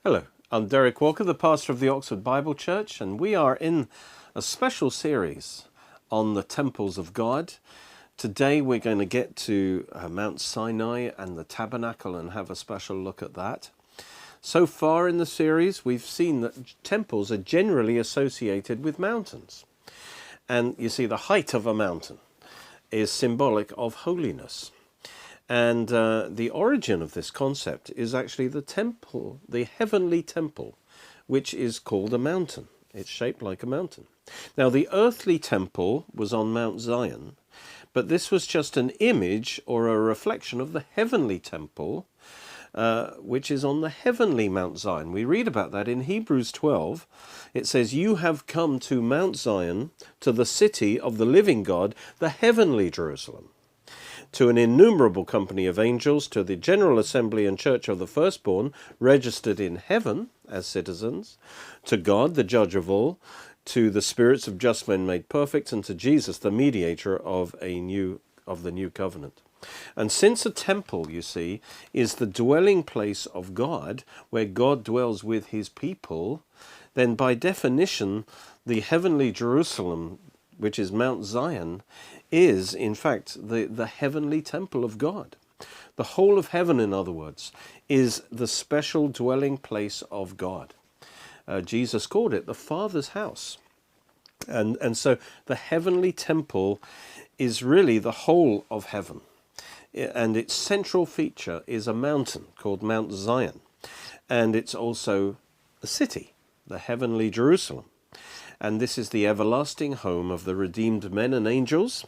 Hello, I'm Derek Walker, the pastor of the Oxford Bible Church, and we are in a special series on the temples of God. Today we're going to get to Mount Sinai and the Tabernacle and have a special look at that. So far in the series, we've seen that temples are generally associated with mountains. And you see, the height of a mountain is symbolic of holiness. And the origin of this concept is actually the temple, the heavenly temple, which is called a mountain. It's shaped like a mountain. Now, the earthly temple was on Mount Zion, but this was just an image or a reflection of the heavenly temple, which is on the heavenly Mount Zion. We read about that in Hebrews 12. It says, "You have come to Mount Zion, to the city of the living God, the heavenly Jerusalem, to an innumerable company of angels, to the general assembly and church of the firstborn, registered in heaven as citizens, to God, the judge of all, to the spirits of just men made perfect, and to Jesus, the mediator of the new covenant." And since a temple, you see, is the dwelling place of God, where God dwells with his people, then by definition, the heavenly Jerusalem, which is Mount Zion, is, in fact, the heavenly temple of God. The whole of heaven, in other words, is the special dwelling place of God. Jesus called it the Father's house. And so the heavenly temple is really the whole of heaven. And its central feature is a mountain called Mount Zion. And it's also a city, the heavenly Jerusalem. And this is the everlasting home of the redeemed men and angels,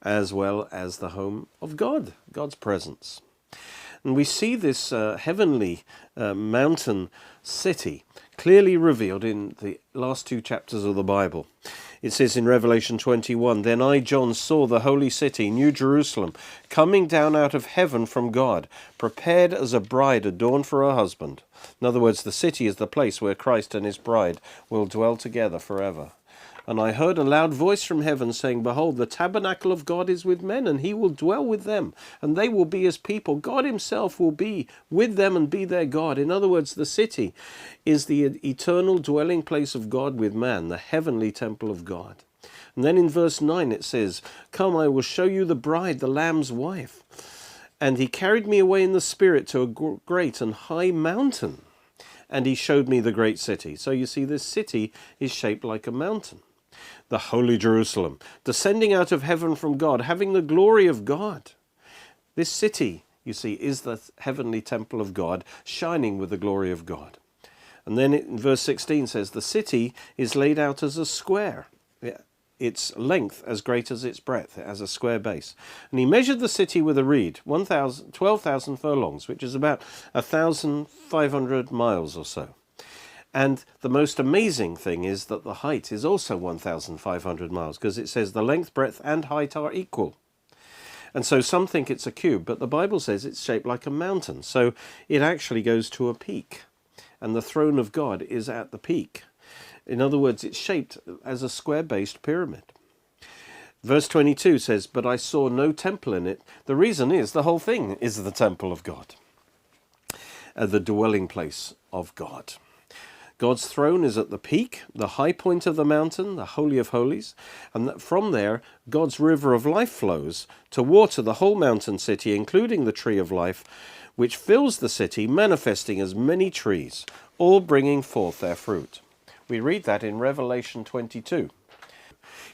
as well as the home of God, God's presence. And we see this heavenly mountain city clearly revealed in the last two chapters of the Bible. It says in Revelation 21, "Then I, John, saw the holy city, New Jerusalem, coming down out of heaven from God, prepared as a bride adorned for her husband." In other words, the city is the place where Christ and his bride will dwell together forever. "And I heard a loud voice from heaven saying, Behold, the tabernacle of God is with men, and he will dwell with them, and they will be his people. God himself will be with them and be their God." In other words, the city is the eternal dwelling place of God with man, the heavenly temple of God. And then in verse 9 it says, "Come, I will show you the bride, the Lamb's wife. And he carried me away in the spirit to a great and high mountain, and he showed me the great city." So you see, this city is shaped like a mountain. The holy Jerusalem, descending out of heaven from God, having the glory of God. This city, you see, is the heavenly temple of God, shining with the glory of God. And then in verse 16 says, "The city is laid out as a square, its length as great as its breadth. It has a square base. And he measured the city with a reed, 12,000 furlongs, which is about 1,500 miles or so. And the most amazing thing is that the height is also 1,500 miles, because it says the length, breadth, and height are equal. And so some think it's a cube, but the Bible says it's shaped like a mountain. So it actually goes to a peak. And the throne of God is at the peak. In other words, it's shaped as a square-based pyramid. Verse 22 says, "But I saw no temple in it." The reason is the whole thing is the temple of God, the dwelling place of God. God's throne is at the peak, the high point of the mountain, the Holy of Holies, and that from there, God's river of life flows to water the whole mountain city, including the tree of life, which fills the city, manifesting as many trees, all bringing forth their fruit. We read that in Revelation 22.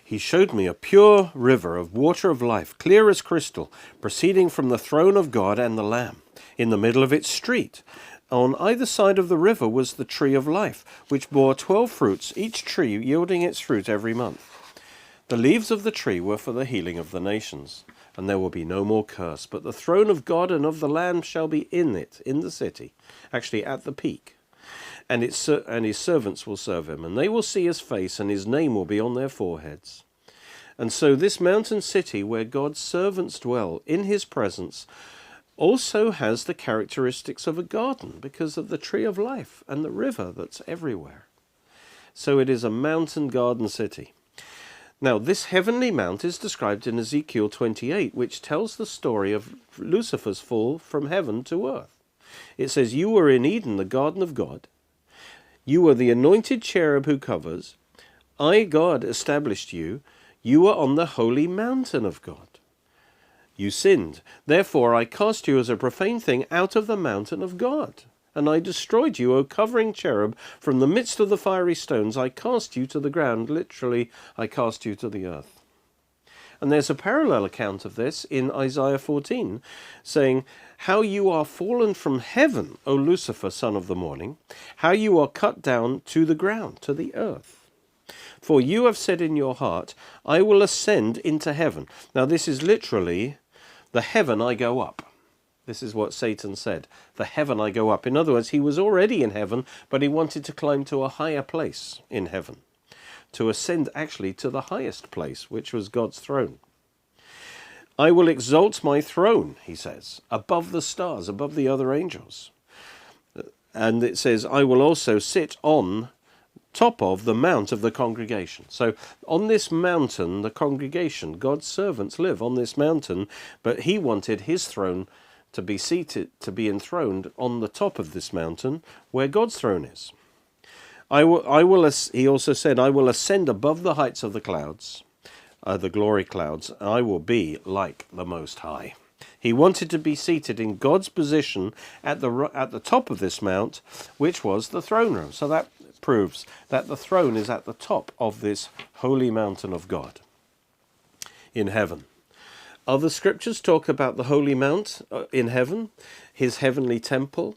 "He showed me a pure river of water of life, clear as crystal, proceeding from the throne of God and the Lamb. In the middle of its street, on either side of the river, was the tree of life, which bore 12 fruits, each tree yielding its fruit every month. The leaves of the tree were for the healing of the nations. And there will be no more curse, but the throne of God and of the Lamb shall be in it, in the city," actually at the peak. "And his servants will serve him, and they will see his face, and his name will be on their foreheads." And so this mountain city, where God's servants dwell in his presence, also has the characteristics of a garden because of the tree of life and the river that's everywhere. So it is a mountain garden city. Now, this heavenly mount is described in Ezekiel 28, which tells the story of Lucifer's fall from heaven to earth. It says, "You were in Eden, the garden of God. You are the anointed cherub who covers. I, God, established you. You are on the holy mountain of God. You sinned. Therefore I cast you as a profane thing out of the mountain of God. And I destroyed you, O covering cherub, from the midst of the fiery stones. I cast you to the ground. Literally, I cast you to the earth. And there's a parallel account of this in Isaiah 14, saying, how you are fallen from heaven, O Lucifer, son of the morning, how you are cut down to the ground, to the earth. For you have said in your heart, I will ascend into heaven. Now this is literally, the heaven I go up. This is what Satan said. The heaven I go up. In other words, he was already in heaven, but he wanted to climb to a higher place in heaven. To ascend actually to the highest place, which was God's throne. I will exalt my throne, he says, above the stars, above the other angels. And it says, I will also sit on top of the mount of the congregation. So on this mountain, the congregation, God's servants live on this mountain, but he wanted his throne to be seated, to be enthroned on the top of this mountain where God's throne is. He also said, I will ascend above the heights of the clouds, the glory clouds. I will be like the Most High. He wanted to be seated in God's position at the top of this mount, which was the throne room. So that proves that the throne is at the top of this holy mountain of God in heaven. Other scriptures talk about the holy mount in heaven, his heavenly temple,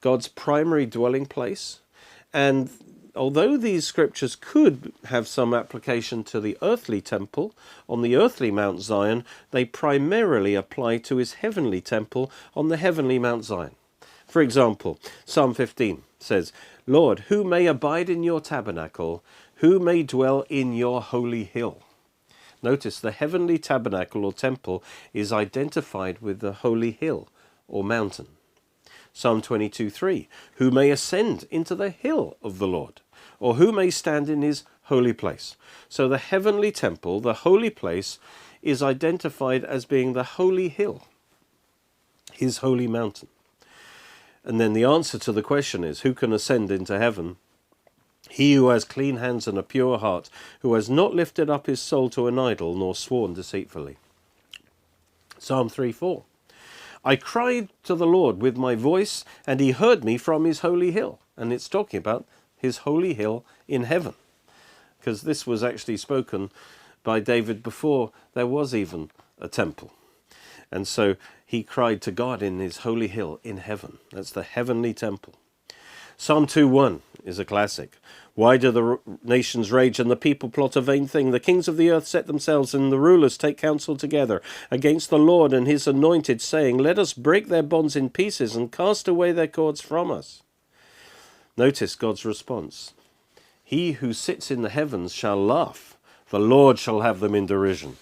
God's primary dwelling place. And although these scriptures could have some application to the earthly temple on the earthly Mount Zion, they primarily apply to his heavenly temple on the heavenly Mount Zion. For example, Psalm 15 says, Lord, who may abide in your tabernacle? Who may dwell in your holy hill? Notice the heavenly tabernacle or temple is identified with the holy hill or mountain. Psalm 22:3, who may ascend into the hill of the Lord, or who may stand in his holy place? So the heavenly temple, the holy place, is identified as being the holy hill, his holy mountain. And then the answer to the question is, who can ascend into heaven? He who has clean hands and a pure heart, who has not lifted up his soul to an idol, nor sworn deceitfully. Psalm 3:4. I cried to the Lord with my voice, and he heard me from his holy hill. And it's talking about his holy hill in heaven, because this was actually spoken by David before there was even a temple. And so he cried to God in his holy hill in heaven. That's the heavenly temple. Psalm 2:1 is a classic. Why do the nations rage and the people plot a vain thing? The kings of the earth set themselves and the rulers take counsel together against the Lord and his anointed, saying, let us break their bonds in pieces and cast away their cords from us. Notice God's response. He who sits in the heavens shall laugh. The Lord shall have them in derision.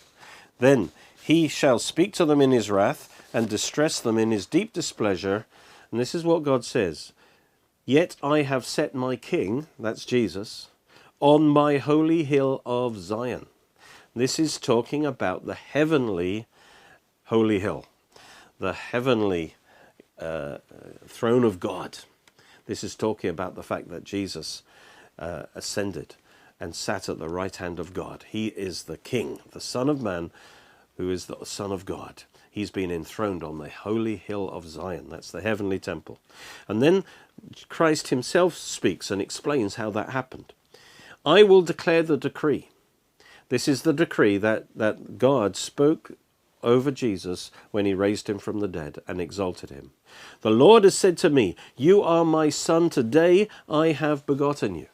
Then he shall speak to them in his wrath and distress them in his deep displeasure. And this is what God says. Yet I have set my king, that's Jesus, on my holy hill of Zion. This is talking about the heavenly holy hill, the heavenly throne of God. This is talking about the fact that Jesus ascended and sat at the right hand of God. He is the King, the Son of Man, who is the Son of God. He's been enthroned on the holy hill of Zion. That's the heavenly temple. And then Christ himself speaks and explains how that happened. I will declare the decree. This is the decree that God spoke over Jesus when he raised him from the dead and exalted him. The Lord has said to me, you are my son, today I have begotten you.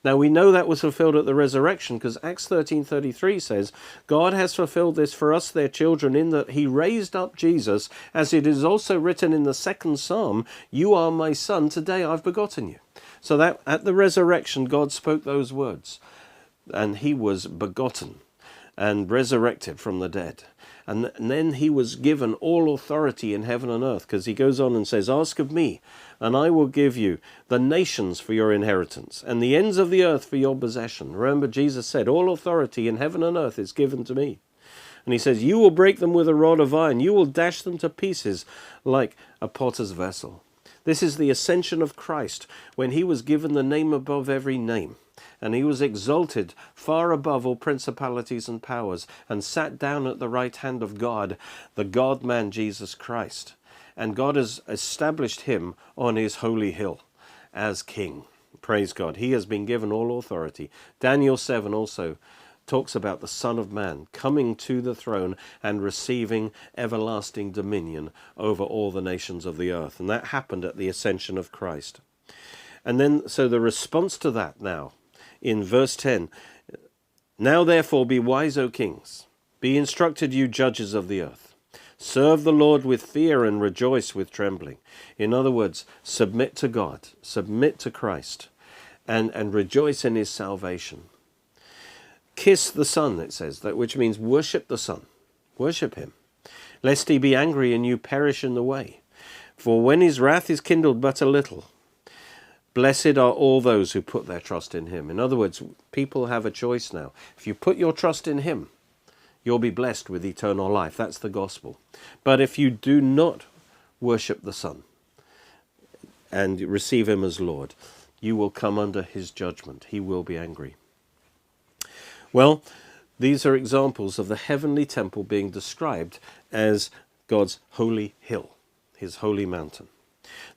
Now we know that was fulfilled at the resurrection, because Acts 13:33 says, God has fulfilled this for us their children, in that he raised up Jesus, as it is also written in the second Psalm, you are my son, today I've begotten you. So that at the resurrection God spoke those words, and he was begotten and resurrected from the dead. And then he was given all authority in heaven and earth, because he goes on and says, ask of me, and I will give you the nations for your inheritance, and the ends of the earth for your possession. Remember, Jesus said, all authority in heaven and earth is given to me. And he says, you will break them with a rod of iron. You will dash them to pieces like a potter's vessel. This is the ascension of Christ, when he was given the name above every name, and he was exalted far above all principalities and powers, and sat down at the right hand of God, the God-man Jesus Christ. And God has established him on his holy hill as king. Praise God. He has been given all authority. Daniel 7 also talks about the Son of Man coming to the throne and receiving everlasting dominion over all the nations of the earth. And that happened at the ascension of Christ. And then, so the response to that now, in verse 10, now therefore be wise, O kings, be instructed, you judges of the earth. Serve the Lord with fear and rejoice with trembling. In other words, submit to God, submit to Christ, and rejoice in his salvation. Kiss the Son, it says, that which means worship the Son. Worship him. Lest he be angry and you perish in the way. For when his wrath is kindled but a little, blessed are all those who put their trust in him. In other words, people have a choice now. If you put your trust in him, you'll be blessed with eternal life. That's the gospel. But if you do not worship the Son and receive him as Lord, you will come under his judgment. He will be angry. Well, these are examples of the heavenly temple being described as God's holy hill, his holy mountain.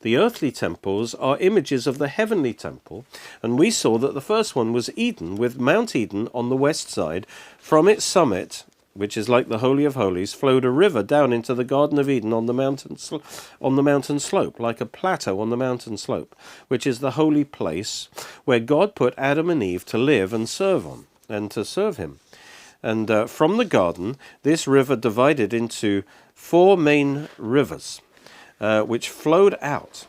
The earthly temples are images of the heavenly temple, and we saw that the first one was Eden, with Mount Eden on the west side. From its summit, which is like the Holy of Holies, flowed a river down into the Garden of Eden on the mountain slope, like a plateau on the mountain slope, which is the holy place where God put Adam and Eve to live and serve on, and to serve him. And from the garden, this river divided into 4 main rivers, which flowed out.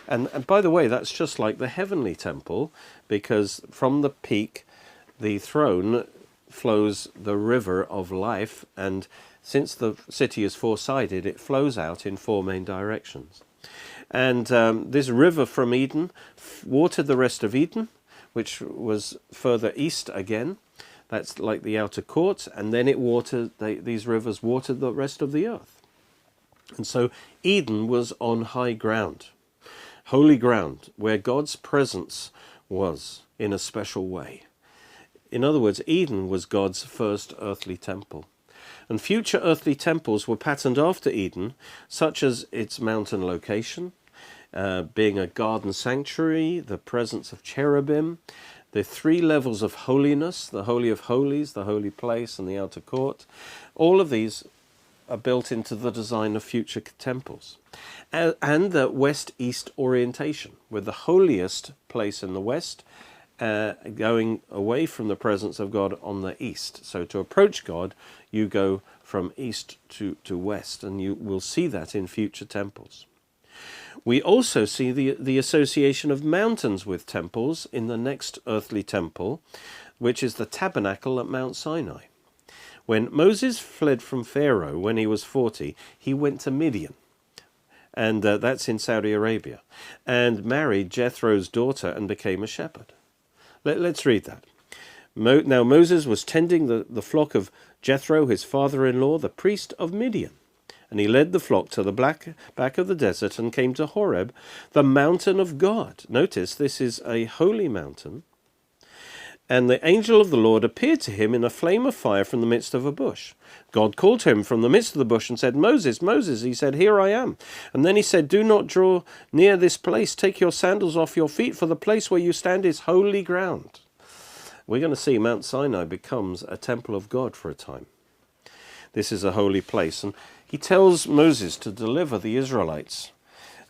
And by the way, that's just like the heavenly temple, because from the peak, the throne flows the river of life, and since the city is 4-sided, it flows out in 4 main directions. And this river from Eden watered the rest of Eden, which was further east again. That's like the outer court, and then it watered, these rivers watered the rest of the earth. And so Eden was on high ground, holy ground, where God's presence was in a special way. In other words, Eden was God's first earthly temple. And future earthly temples were patterned after Eden, such as its mountain location, being a garden sanctuary, the presence of cherubim, the 3 levels of holiness, the Holy of Holies, the holy place, and the outer court. All of these are built into the design of future temples. And the west-east orientation, with the holiest place in the west, going away from the presence of God on the east. So to approach God, you go from east to west, and you will see that in future temples. We also see the association of mountains with temples in the next earthly temple, which is the Tabernacle at Mount Sinai. When Moses fled from Pharaoh when he was 40, he went to Midian, and that's in Saudi Arabia, and married Jethro's daughter and became a shepherd. Let's read that. Now Moses was tending the flock of Jethro, his father-in-law, the priest of Midian. And he led the flock to the back of the desert and came to Horeb, the mountain of God. Notice, this is a holy mountain. And the angel of the Lord appeared to him in a flame of fire from the midst of a bush. God called to him from the midst of the bush and said, Moses, Moses. He said, Here I am. And then he said, Do not draw near this place. Take your sandals off your feet, for the place where you stand is holy ground. We're going to see Mount Sinai becomes a temple of God for a time. This is a holy place. And he tells Moses to deliver the Israelites.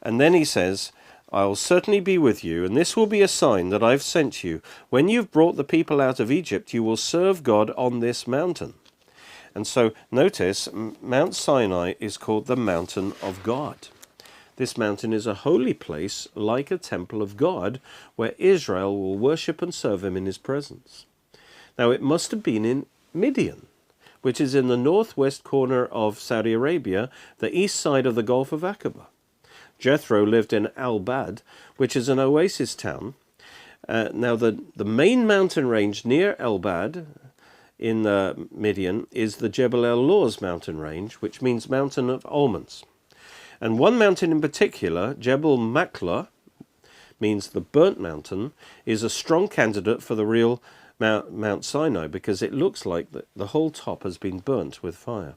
And then he says, I'll certainly be with you, and this will be a sign that I've sent you. When you've brought the people out of Egypt, you will serve God on this mountain. And so, notice, Mount Sinai is called the mountain of God. This mountain is a holy place, like a temple of God, where Israel will worship and serve him in his presence. Now, it must have been in Midian, which is in the northwest corner of Saudi Arabia, the east side of the Gulf of Aqaba. Jethro lived in Al-Bad, which is an oasis town. Now, the main mountain range near Al-Bad in Midian is the Jebel el-Lawz mountain range, which means mountain of almonds. And one mountain in particular, Jebel Makla, means the burnt mountain, is a strong candidate for the real Mount Sinai, because it looks like the whole top has been burnt with fire.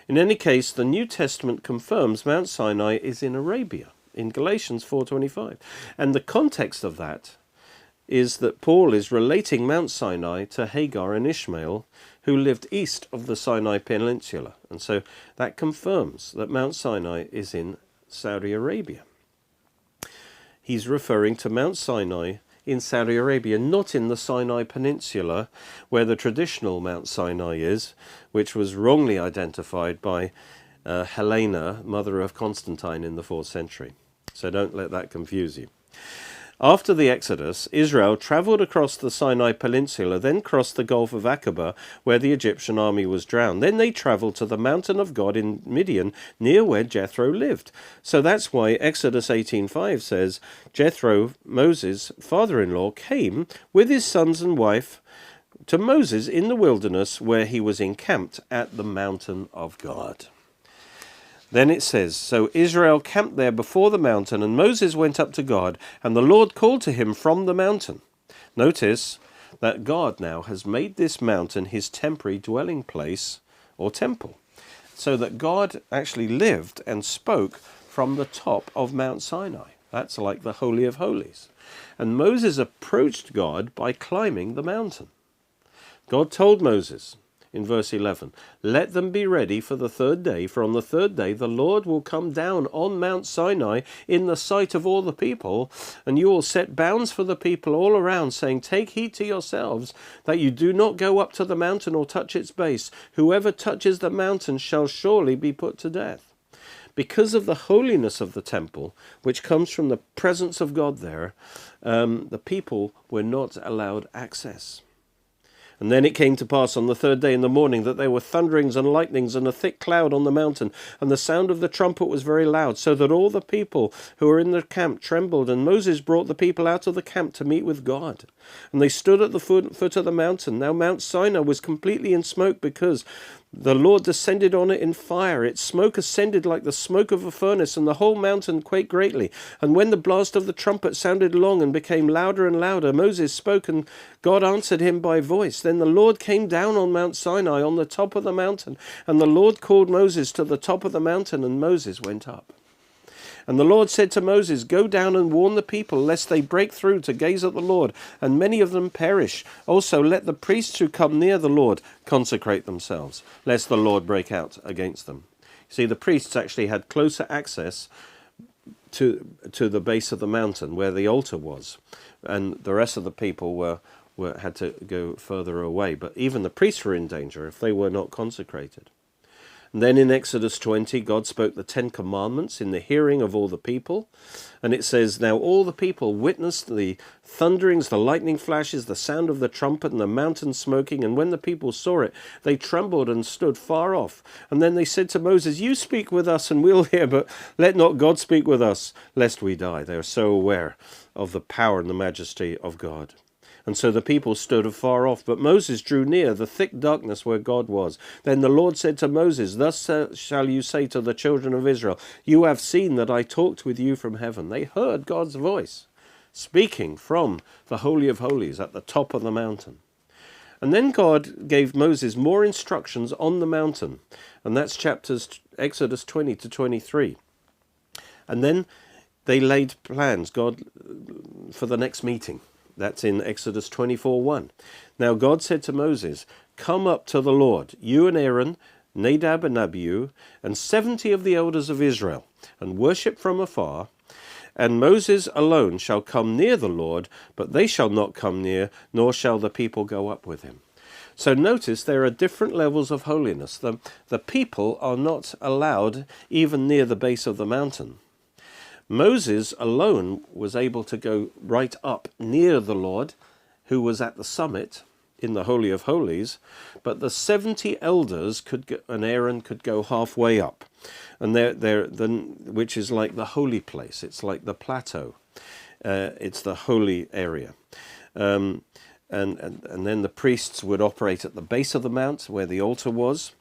In any case, the New Testament confirms Mount Sinai is in Arabia, in Galatians 4:25. And the context of that is that Paul is relating Mount Sinai to Hagar and Ishmael, who lived east of the Sinai Peninsula. And so that confirms that Mount Sinai is in Saudi Arabia. He's referring to Mount Sinai in Saudi Arabia, not in the Sinai Peninsula, where the traditional Mount Sinai is, which was wrongly identified by Helena, mother of Constantine, in the 4th century. So don't let that confuse you. After the Exodus, Israel travelled across the Sinai Peninsula, then crossed the Gulf of Aqaba, where the Egyptian army was drowned. Then they travelled to the mountain of God in Midian, near where Jethro lived. So that's why Exodus 18:5 says, Jethro, Moses' father-in-law, came with his sons and wife to Moses in the wilderness, where he was encamped at the mountain of God. Then it says, so Israel camped there before the mountain, and Moses went up to God, and the Lord called to him from the mountain. Notice that God now has made this mountain his temporary dwelling place or temple, so that God actually lived and spoke from the top of Mount Sinai. That's like the Holy of Holies. And Moses approached God by climbing the mountain. God told Moses, in verse 11, let them be ready for the 3rd day, for on the 3rd day the Lord will come down on Mount Sinai in the sight of all the people, and you will set bounds for the people all around, saying, take heed to yourselves that you do not go up to the mountain or touch its base. Whoever touches the mountain shall surely be put to death. Because of the holiness of the temple, which comes from the presence of God there, the people were not allowed access. And then it came to pass on the 3rd day in the morning that there were thunderings and lightnings and a thick cloud on the mountain, and the sound of the trumpet was very loud, so that all the people who were in the camp trembled. And Moses brought the people out of the camp to meet with God. And they stood at the foot of the mountain. Now Mount Sinai was completely in smoke, because the Lord descended on it in fire. Its smoke ascended like the smoke of a furnace, and the whole mountain quaked greatly. And when the blast of the trumpet sounded long and became louder and louder, Moses spoke, and God answered him by voice. Then the Lord came down on Mount Sinai on the top of the mountain, and the Lord called Moses to the top of the mountain, and Moses went up. And the Lord said to Moses, go down and warn the people, lest they break through to gaze at the Lord, and many of them perish. Also let the priests who come near the Lord consecrate themselves, lest the Lord break out against them. See, the priests actually had closer access to the base of the mountain where the altar was, and the rest of the people had to go further away. But even the priests were in danger if they were not consecrated. And then in Exodus 20, God spoke the 10 commandments in the hearing of all the people. And it says, now all the people witnessed the thunderings, the lightning flashes, the sound of the trumpet, and the mountain smoking. And when the people saw it, they trembled and stood far off. And then they said to Moses, you speak with us and we'll hear, but let not God speak with us, lest we die. They are so aware of the power and the majesty of God. And so the people stood afar off, but Moses drew near the thick darkness where God was. Then the Lord said to Moses, thus shall you say to the children of Israel, you have seen that I talked with you from heaven. They heard God's voice speaking from the Holy of Holies at the top of the mountain. And then God gave Moses more instructions on the mountain. And that's chapters Exodus 20 to 23. And then they laid plans, God, for the next meeting. That's in Exodus 24:1. Now God said to Moses, come up to the Lord, you and Aaron, Nadab and Abihu, and 70 of the elders of Israel, and worship from afar. And Moses alone shall come near the Lord, but they shall not come near, nor shall the people go up with him. So notice there are different levels of holiness. The people are not allowed even near the base of the mountain. Moses alone was able to go right up near the Lord, who was at the summit in the Holy of Holies, but the 70 elders and Aaron could go halfway up, and which is like the holy place. It's like the plateau. It's the holy area. And then the priests would operate at the base of the mount where the altar was.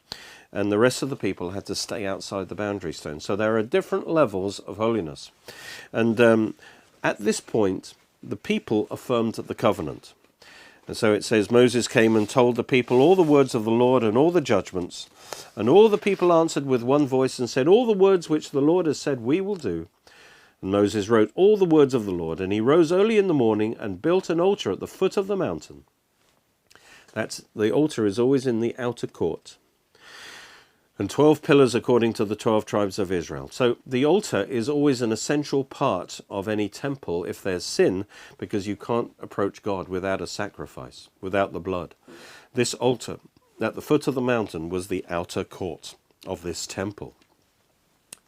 and the rest of the people had to stay outside the boundary stone. So there are different levels of holiness. And at this point, the people affirmed the covenant. And so it says, Moses came and told the people all the words of the Lord and all the judgments. And all the people answered with one voice and said, all the words which the Lord has said we will do. And Moses wrote all the words of the Lord, and he rose early in the morning and built an altar at the foot of the mountain. The altar is always in the outer court. And 12 pillars according to the 12 tribes of Israel. So the altar is always an essential part of any temple if there's sin, because you can't approach God without a sacrifice, without the blood. This altar at the foot of the mountain was the outer court of this temple.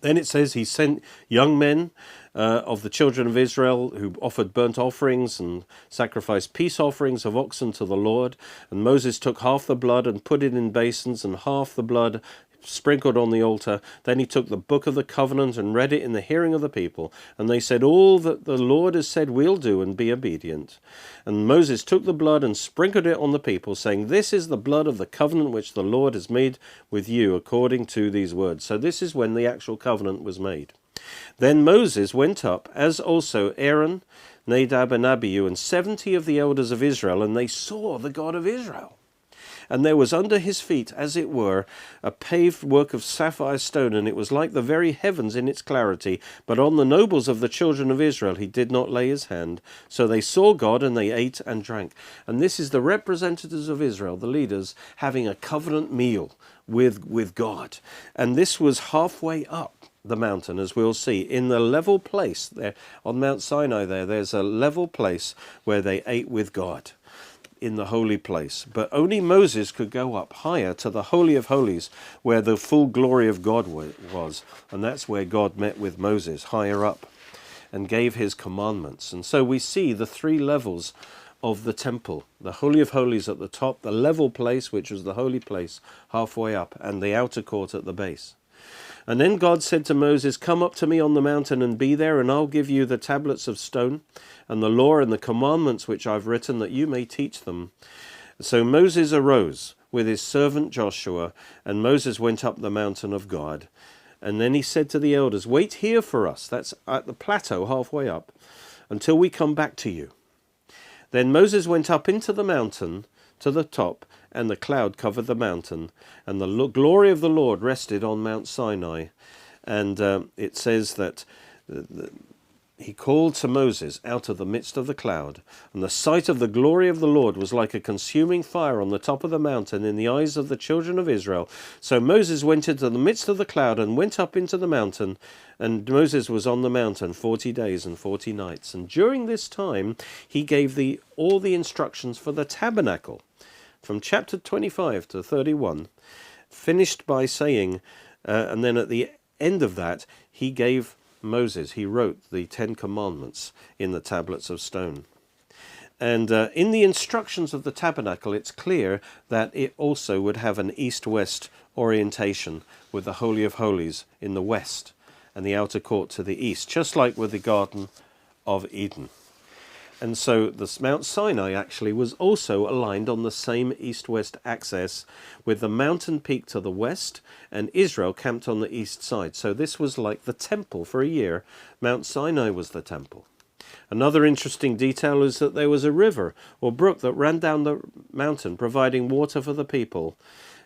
Then it says he sent young men of the children of Israel who offered burnt offerings and sacrificed peace offerings of oxen to the Lord. And Moses took half the blood and put it in basins, and half the blood sprinkled on the altar. Then he took the book of the covenant and read it in the hearing of the people. And they said, all that the Lord has said we'll do, and be obedient. And Moses took the blood and sprinkled it on the people, saying, this is the blood of the covenant which the Lord has made with you according to these words. So this is when the actual covenant was made. Then Moses went up, as also Aaron, Nadab and Abihu, and 70 of the elders of Israel, and they saw the God of Israel. And there was under his feet, as it were, a paved work of sapphire stone, and it was like the very heavens in its clarity. But on the nobles of the children of Israel he did not lay his hand. So they saw God, and they ate and drank. And this is the representatives of Israel, the leaders, having a covenant meal with God. And this was halfway up the mountain, as we'll see, in the level place there on Mount Sinai. There's a level place where they ate with God in the holy place. But only Moses could go up higher to the Holy of Holies, where the full glory of God was. And that's where God met with Moses, higher up, and gave his commandments. And so we see the three levels of the temple: the Holy of Holies at the top, the level place, which was the holy place, halfway up, and the outer court at the base. And then God said to Moses, come up to me on the mountain and be there, and I'll give you the tablets of stone and the law and the commandments which I've written, that you may teach them. So Moses arose with his servant Joshua, and Moses went up the mountain of God. And then he said to the elders, wait here for us, that's at the plateau halfway up, until we come back to you. Then Moses went up into the mountain to the top, and the cloud covered the mountain, and the glory of the Lord rested on Mount Sinai. And it says that he called to Moses out of the midst of the cloud, and the sight of the glory of the Lord was like a consuming fire on the top of the mountain in the eyes of the children of Israel. So Moses went into the midst of the cloud and went up into the mountain, and Moses was on the mountain 40 days and 40 nights. And during this time he gave all the instructions for the tabernacle, from chapter 25 to 31, finished by saying, and then at the end of that, he wrote the 10 Commandments in the tablets of stone. And in the instructions of the tabernacle, it's clear that it also would have an east-west orientation, with the Holy of Holies in the west and the outer court to the east, just like with the Garden of Eden. And so this Mount Sinai actually was also aligned on the same east-west axis, with the mountain peak to the west and Israel camped on the east side. So this was like the temple for a year. Mount Sinai was the temple. Another interesting detail is that there was a river or brook that ran down the mountain, providing water for the people.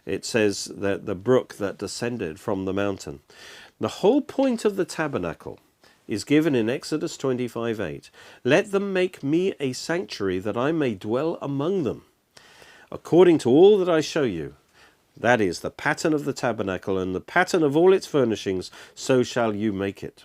It says that the brook that descended from the mountain. The whole point of the tabernacle is given in Exodus 25:8. Let them make me a sanctuary, that I may dwell among them, according to all that I show you. That is the pattern of the tabernacle and the pattern of all its furnishings, so shall you make it.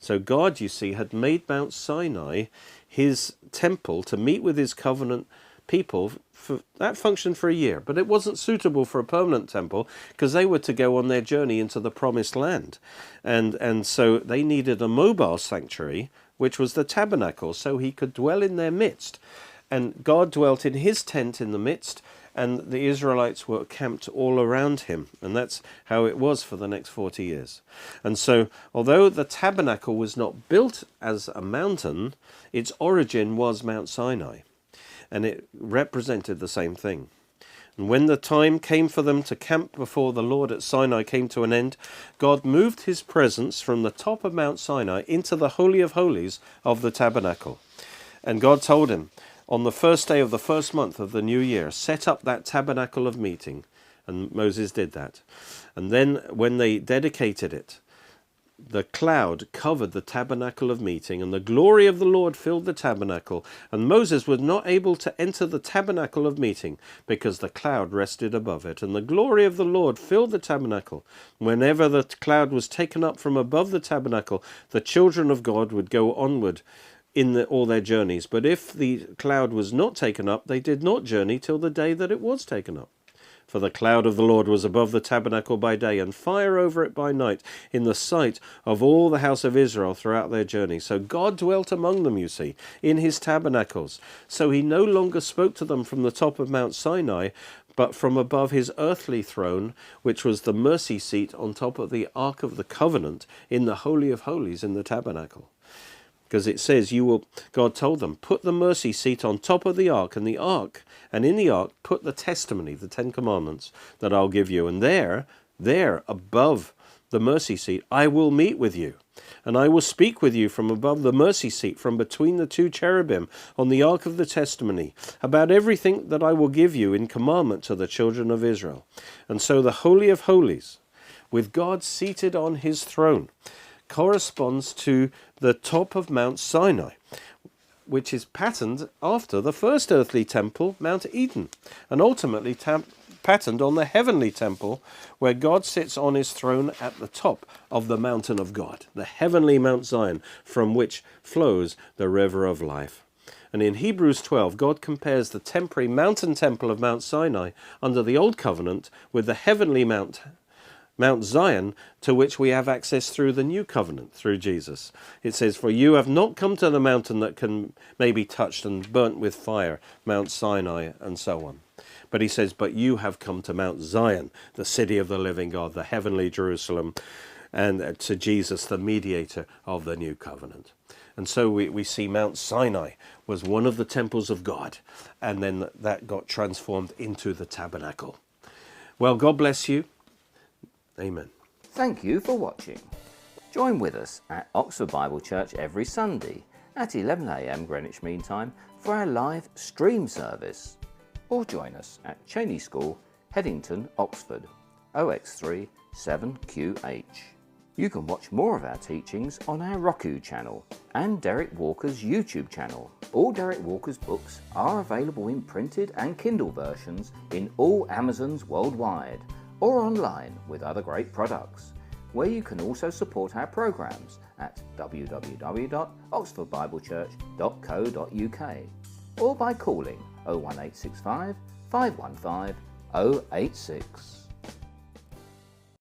So God, you see, had made Mount Sinai his temple to meet with his covenant people. For that functioned for a year, but it wasn't suitable for a permanent temple, because they were to go on their journey into the promised land, and so they needed a mobile sanctuary, which was the tabernacle, so he could dwell in their midst. And God dwelt in his tent in the midst, and the Israelites were camped all around him, and that's how it was for the next 40 years. And so although the tabernacle was not built as a mountain, its origin was Mount Sinai, and it represented the same thing. And when the time came for them to camp before the Lord at Sinai came to an end, God moved his presence from the top of Mount Sinai into the Holy of Holies of the Tabernacle. And God told him, on the first day of the first month of the new year, set up that tabernacle of meeting. And Moses did that. And then when they dedicated it, the cloud covered the tabernacle of meeting, and the glory of the Lord filled the tabernacle. And Moses was not able to enter the tabernacle of meeting because the cloud rested above it. And the glory of the Lord filled the tabernacle. Whenever the cloud was taken up from above the tabernacle, the children of God would go onward in all their journeys. But if the cloud was not taken up, they did not journey till the day that it was taken up. For the cloud of the Lord was above the tabernacle by day, and fire over it by night, in the sight of all the house of Israel throughout their journey. So God dwelt among them, you see, in his tabernacles. So he no longer spoke to them from the top of Mount Sinai, but from above his earthly throne, which was the mercy seat on top of the Ark of the Covenant in the Holy of Holies in the tabernacle. Because it says, God told them, put the mercy seat on top of the ark, and in the ark put the testimony, the 10 Commandments that I'll give you. And there, above the mercy seat, I will meet with you. And I will speak with you from above the mercy seat, from between the 2 cherubim on the ark of the testimony, about everything that I will give you in commandment to the children of Israel. And so the Holy of Holies, with God seated on his throne, corresponds to the top of Mount Sinai, which is patterned after the first earthly temple, Mount Eden, and ultimately patterned on the heavenly temple, where God sits on his throne at the top of the mountain of God, the heavenly Mount Zion, from which flows the river of life. And in Hebrews 12, God compares the temporary mountain temple of Mount Sinai under the Old Covenant with the heavenly Mount Zion, to which we have access through the new covenant, through Jesus. It says, for you have not come to the mountain that may be touched and burnt with fire, Mount Sinai, and so on. But he says, but you have come to Mount Zion, the city of the living God, the heavenly Jerusalem, and to Jesus, the mediator of the new covenant. And so we see Mount Sinai was one of the temples of God, and then that got transformed into the tabernacle. Well, God bless you. Amen. Thank you for watching. Join with us at Oxford Bible Church every Sunday at 11 a.m. Greenwich Mean Time for our live stream service. Or join us at Cheney School, Headington, Oxford, OX3 7QH. You can watch more of our teachings on our Roku channel and Derek Walker's YouTube channel. All Derek Walker's books are available in printed and Kindle versions in all Amazons worldwide, or online with other great products, where you can also support our programs at www.oxfordbiblechurch.co.uk or by calling 01865 515 086.